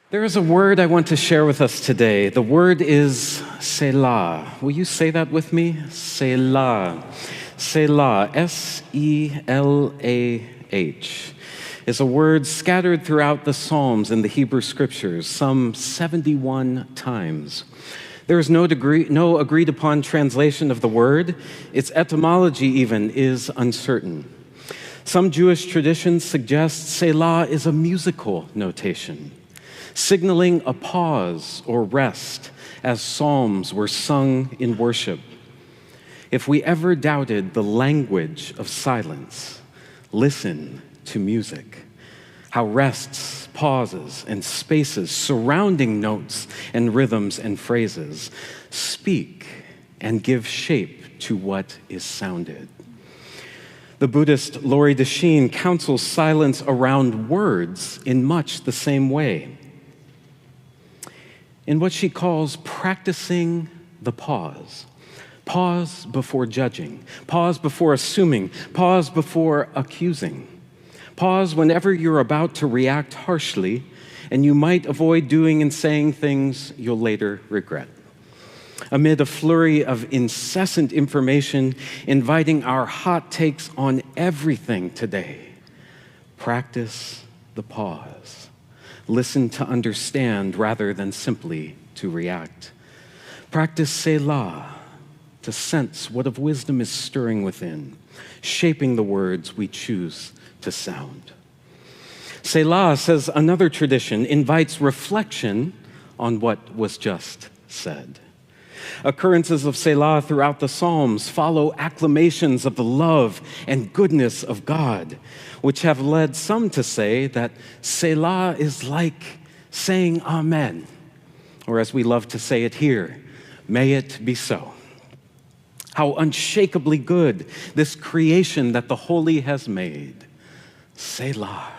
There is a word I want to share with us today. The word is Selah. Will you say that with me? Selah. Selah, S-E-L-A-H, is a word scattered throughout the Psalms and the Hebrew Scriptures, some 71 times. There is no agreed upon translation of the word. Its etymology even is uncertain. Some Jewish traditions suggest Selah is a musical notation, signaling a pause or rest as psalms were sung in worship. If we ever doubted the language of silence, listen to music. How rests, pauses, and spaces surrounding notes and rhythms and phrases speak and give shape to what is sounded. The Buddhist Lori Deschene counsels silence around words in much the same way, in what she calls practicing the pause. Pause before judging. Pause before assuming. Pause before accusing. Pause whenever you're about to react harshly, and you might avoid doing and saying things you'll later regret. Amid a flurry of incessant information inviting our hot takes on everything today, practice the pause. Listen to understand rather than simply to react. Practice Selah, to sense what of wisdom is stirring within, shaping the words we choose to sound. Selah, says another tradition, invites reflection on what was just said. Occurrences of Selah throughout the Psalms follow acclamations of the love and goodness of God, which have led some to say that Selah is like saying Amen, or as we love to say it here, may it be so. How unshakably good this creation that the Holy has made. Selah.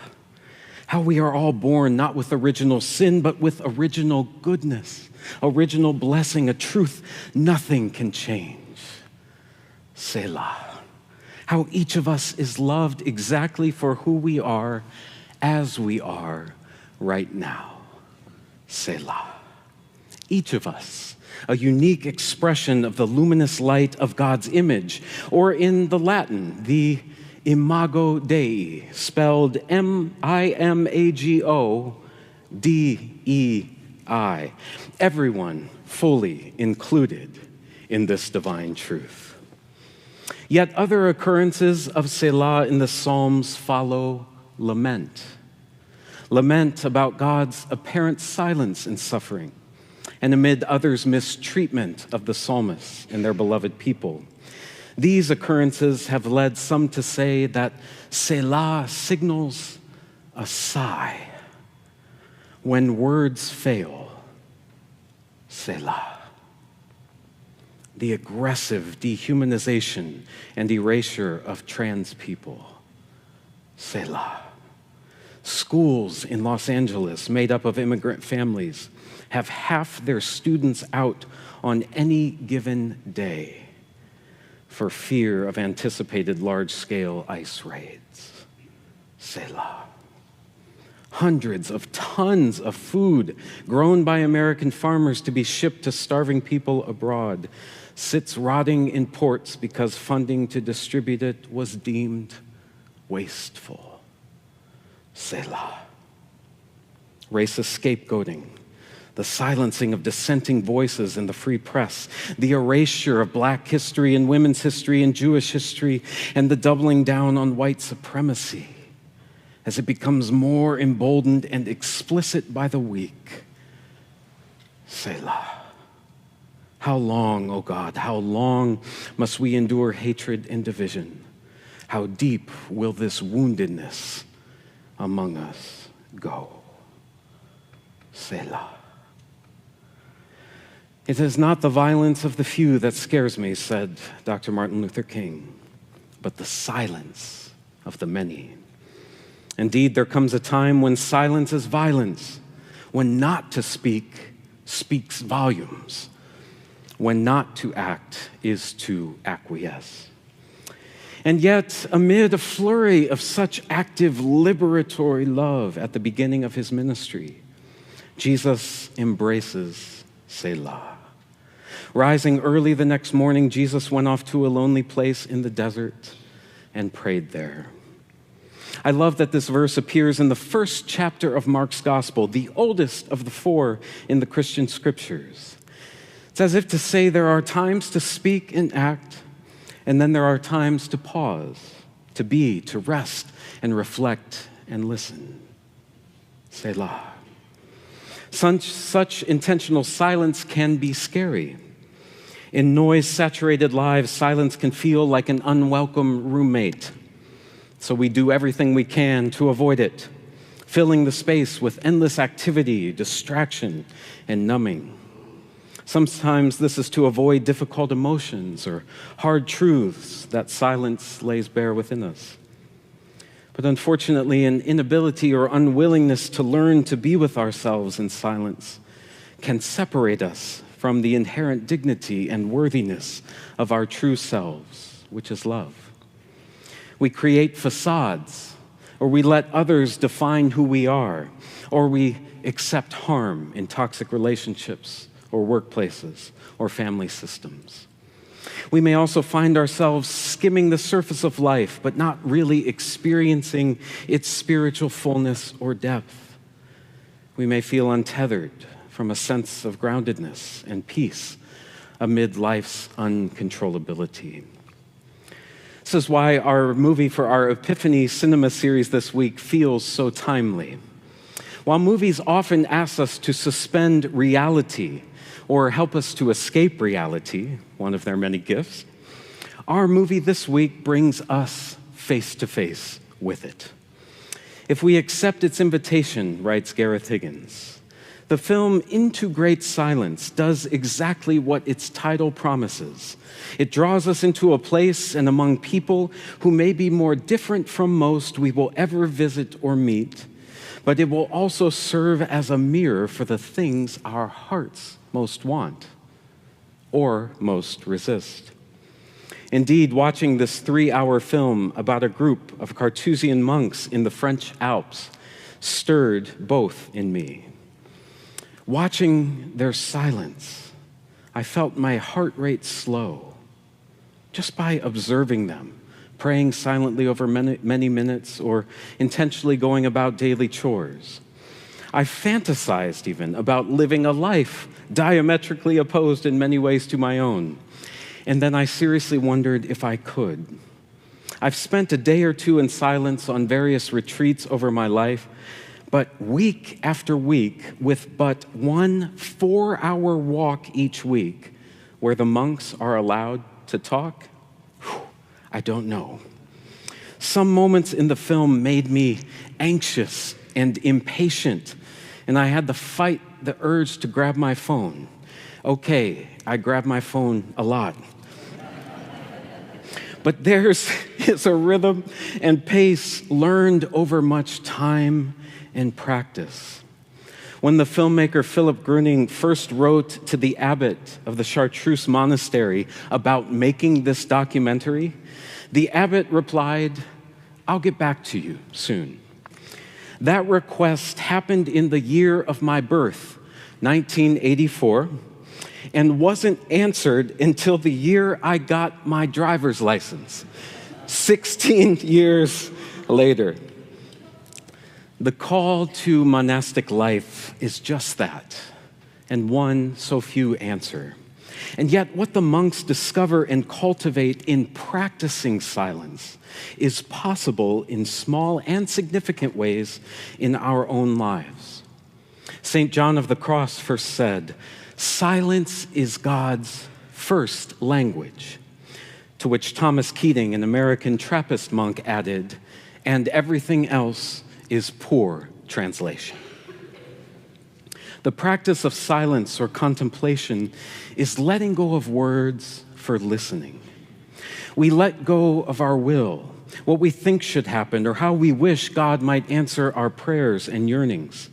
How we are all born not with original sin, but with original goodness, original blessing, a truth nothing can change. Selah. How each of us is loved exactly for who we are, as we are right now. Selah. Each of us, a unique expression of the luminous light of God's image, or in the Latin, the Imago Dei, spelled M-I-M-A-G-O-D-E-I. Everyone fully included in this divine truth. Yet other occurrences of Selah in the Psalms follow lament. Lament about God's apparent silence and suffering, and amid others' mistreatment of the psalmists and their beloved people. These occurrences have led some to say that Selah signals a sigh. When words fail, Selah. The aggressive dehumanization and erasure of trans people, Selah. Schools in Los Angeles made up of immigrant families have half their students out on any given day for fear of anticipated large-scale ICE raids. Selah. Hundreds of tons of food grown by American farmers to be shipped to starving people abroad sits rotting in ports because funding to distribute it was deemed wasteful. Selah. Racist scapegoating, the silencing of dissenting voices in the free press, the erasure of Black history and women's history and Jewish history, and the doubling down on white supremacy as it becomes more emboldened and explicit by the week. Selah. How long, O God, how long must we endure hatred and division? How deep will this woundedness among us go? Selah. It is not the violence of the few that scares me, said Dr. Martin Luther King, but the silence of the many. Indeed, there comes a time when silence is violence, when not to speak speaks volumes, when not to act is to acquiesce. And yet, amid a flurry of such active liberatory love at the beginning of his ministry, Jesus embraces Selah. Rising early the next morning, Jesus went off to a lonely place in the desert and prayed there. I love that this verse appears in the first chapter of Mark's gospel, the oldest of the four in the Christian scriptures. It's as if to say there are times to speak and act, and then there are times to pause, to be, to rest, and reflect and listen. Selah. Such intentional silence can be scary. In noise-saturated lives, silence can feel like an unwelcome roommate. So we do everything we can to avoid it, filling the space with endless activity, distraction, and numbing. Sometimes this is to avoid difficult emotions or hard truths that silence lays bare within us. But unfortunately, an inability or unwillingness to learn to be with ourselves in silence can separate us from the inherent dignity and worthiness of our true selves, which is love. We create facades, or we let others define who we are, or we accept harm in toxic relationships or workplaces or family systems. We may also find ourselves skimming the surface of life, but not really experiencing its spiritual fullness or depth. We may feel untethered from a sense of groundedness and peace amid life's uncontrollability. This is why our movie for our Epiphany Cinema series this week feels so timely. While movies often ask us to suspend reality or help us to escape reality, one of their many gifts, our movie this week brings us face to face with it. If we accept its invitation, writes Gareth Higgins, the film Into Great Silence does exactly what its title promises. It draws us into a place and among people who may be more different from most we will ever visit or meet, but it will also serve as a mirror for the things our hearts most want or most resist. Indeed, watching this 3-hour film about a group of Carthusian monks in the French Alps stirred both in me. Watching their silence, I felt my heart rate slow just by observing them, praying silently over many minutes or intentionally going about daily chores. I fantasized even about living a life diametrically opposed in many ways to my own. And then I seriously wondered if I could. I've spent a day or two in silence on various retreats over my life, but week after week, with but one 4-hour walk each week, where the monks are allowed to talk, I don't know. Some moments in the film made me anxious and impatient, and I had to fight the urge to grab my phone. Okay, I grab my phone a lot. But theirs is a rhythm and pace learned over much time and practice. When the filmmaker Philip Gruning first wrote to the abbot of the Chartreuse Monastery about making this documentary, the abbot replied, "I'll get back to you soon." That request happened in the year of my birth, 1984, and wasn't answered until the year I got my driver's license, 16 years later. The call to monastic life is just that, and one so few answer. And yet what the monks discover and cultivate in practicing silence is possible in small and significant ways in our own lives. St. John of the Cross first said, "Silence is God's first language," to which Thomas Keating, an American Trappist monk, added, "and everything else is poor translation." The practice of silence or contemplation is letting go of words for listening. We let go of our will, what we think should happen, or how we wish God might answer our prayers and yearnings,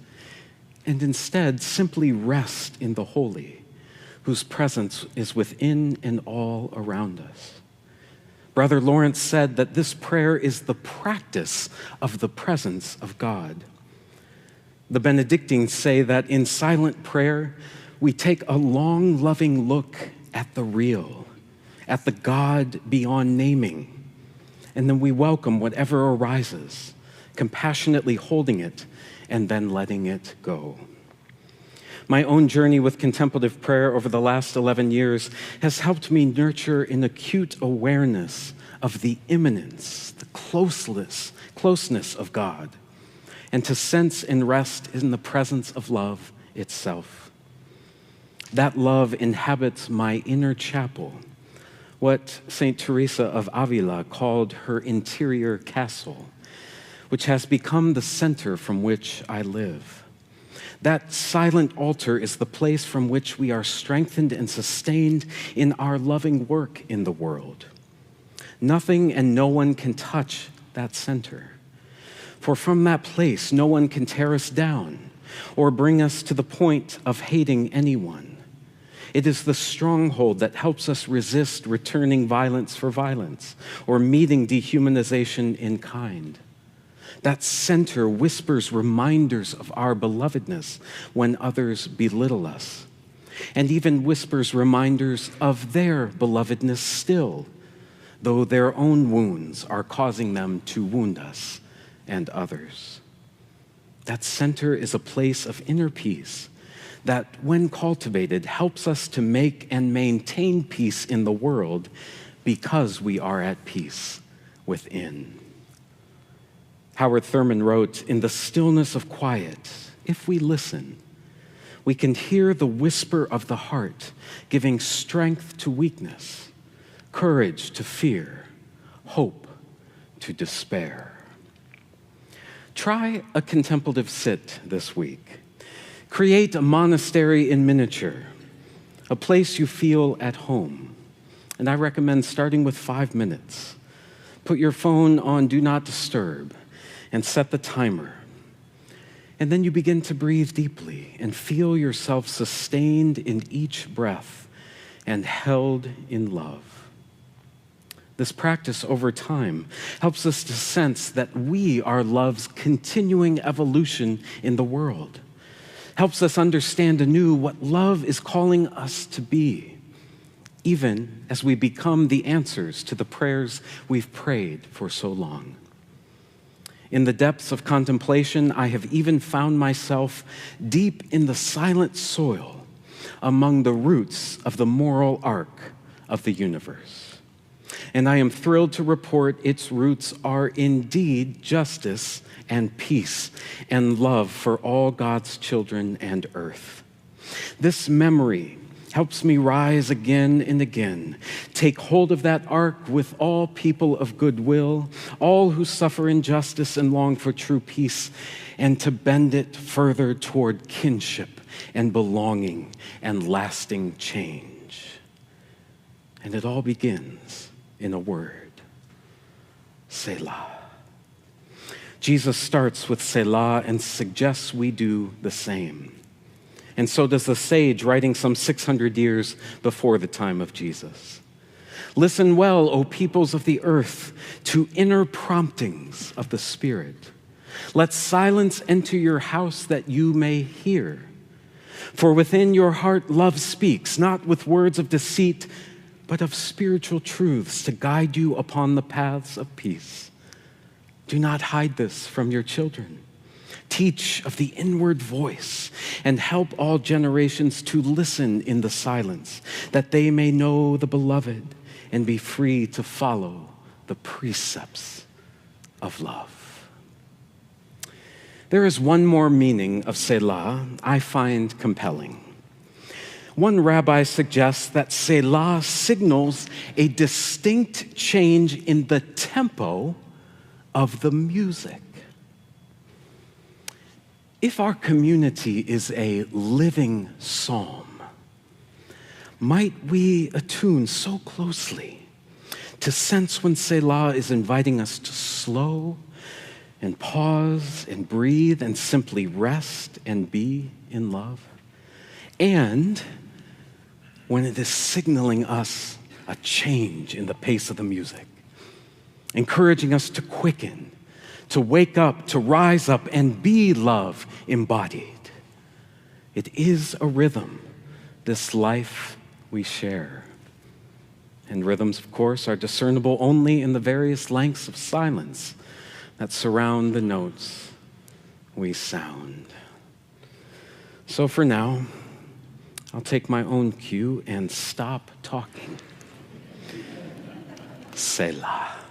and instead simply rest in the holy, whose presence is within and all around us. Brother Lawrence said that this prayer is the practice of the presence of God. The Benedictines say that in silent prayer, we take a long, loving look at the real, at the God beyond naming, and then we welcome whatever arises, compassionately holding it and then letting it go. My own journey with contemplative prayer over the last 11 years has helped me nurture an acute awareness of the immanence, the closeness of God, and to sense and rest in the presence of love itself. That love inhabits my inner chapel, what St. Teresa of Avila called her interior castle, which has become the center from which I live. That silent altar is the place from which we are strengthened and sustained in our loving work in the world. Nothing and no one can touch that center. For from that place, no one can tear us down or bring us to the point of hating anyone. It is the stronghold that helps us resist returning violence for violence or meeting dehumanization in kind. That center whispers reminders of our belovedness when others belittle us, and even whispers reminders of their belovedness still, though their own wounds are causing them to wound us and others. That center is a place of inner peace that, when cultivated, helps us to make and maintain peace in the world because we are at peace within. Howard Thurman wrote, "In the stillness of quiet, if we listen, we can hear the whisper of the heart, giving strength to weakness, courage to fear, hope to despair." Try a contemplative sit this week. Create a monastery in miniature, a place you feel at home. And I recommend starting with 5 minutes. Put your phone on Do Not Disturb and set the timer. And then you begin to breathe deeply and feel yourself sustained in each breath and held in love. This practice over time helps us to sense that we are love's continuing evolution in the world, helps us understand anew what love is calling us to be, even as we become the answers to the prayers we've prayed for so long. In the depths of contemplation, I have even found myself deep in the silent soil among the roots of the moral arc of the universe. And I am thrilled to report its roots are indeed justice and peace and love for all God's children and earth. This memory helps me rise again and again, take hold of that arc with all people of goodwill, all who suffer injustice and long for true peace, and to bend it further toward kinship and belonging and lasting change. And it all begins in a word, Selah. Jesus starts with Selah and suggests we do the same. And so does the sage writing some 600 years before the time of Jesus. Listen well, O peoples of the earth, to inner promptings of the Spirit. Let silence enter your house that you may hear. For within your heart love speaks, not with words of deceit, but of spiritual truths to guide you upon the paths of peace. Do not hide this from your children. Teach of the inward voice and help all generations to listen in the silence, that they may know the beloved and be free to follow the precepts of love. There is one more meaning of Selah I find compelling. One rabbi suggests that Selah signals a distinct change in the tempo of the music. If our community is a living psalm, might we attune so closely to sense when Selah is inviting us to slow and pause and breathe and simply rest and be in love? And when it is signaling us a change in the pace of the music, encouraging us to quicken, to wake up, to rise up, and be love embodied. It is a rhythm, this life we share. And rhythms, of course, are discernible only in the various lengths of silence that surround the notes we sound. So for now, I'll take my own cue and stop talking. Selah.